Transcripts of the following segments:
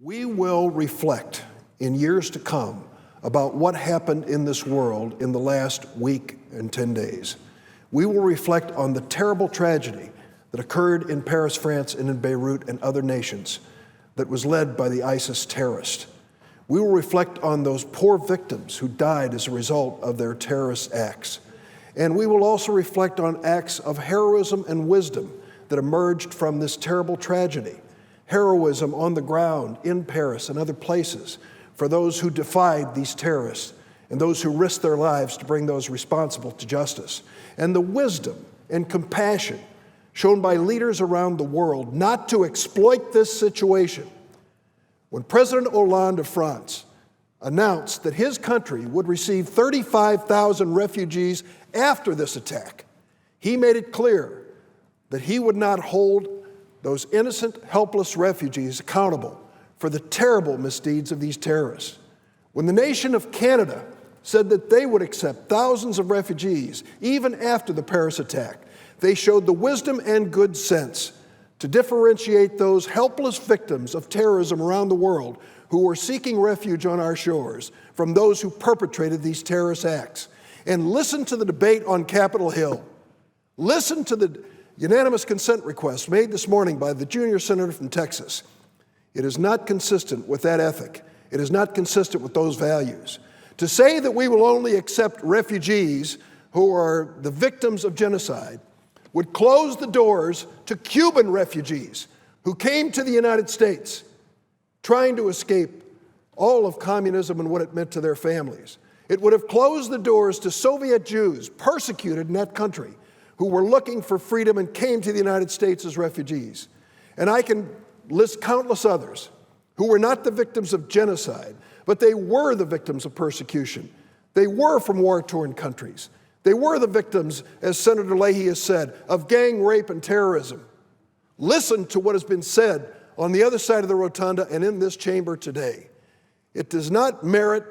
We will reflect in years to come about what happened in this world in the last week and 10 days. We will reflect on the terrible tragedy that occurred in Paris, France, and in Beirut and other nations that was led by the ISIS terrorists. We will reflect on those poor victims who died as a result of their terrorist acts. And we will also reflect on acts of heroism and wisdom that emerged from this terrible tragedy. Heroism on the ground in Paris and other places for those who defied these terrorists and those who risked their lives to bring those responsible to justice. And the wisdom and compassion shown by leaders around the world not to exploit this situation. When President Hollande of France announced that his country would receive 35,000 refugees after this attack, he made it clear that he would not hold those innocent, helpless refugees accountable for the terrible misdeeds of these terrorists. When the nation of Canada said that they would accept thousands of refugees even after the Paris attack, they showed the wisdom and good sense to differentiate those helpless victims of terrorism around the world who were seeking refuge on our shores from those who perpetrated these terrorist acts. And listen to the debate on Capitol Hill. Listen to the unanimous consent request made this morning by the junior senator from Texas. It is not consistent with that ethic. It is not consistent with those values. To say that we will only accept refugees who are the victims of genocide would close the doors to Cuban refugees who came to the United States trying to escape all of communism and what it meant to their families. It would have closed the doors to Soviet Jews persecuted in that country who were looking for freedom and came to the United States as refugees. And I can list countless others who were not the victims of genocide, but they were the victims of persecution. They were from war-torn countries. They were the victims, as Senator Leahy has said, of gang rape and terrorism. Listen to what has been said on the other side of the rotunda and in this chamber today. It does not merit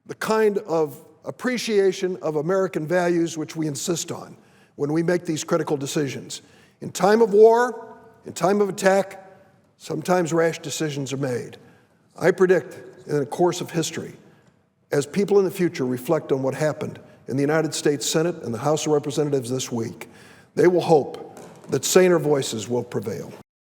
the kind of appreciation of American values which we insist on when we make these critical decisions. In time of war, in time of attack, sometimes rash decisions are made. I predict in the course of history, as people in the future reflect on what happened in the United States Senate and the House of Representatives this week, they will hope that saner voices will prevail.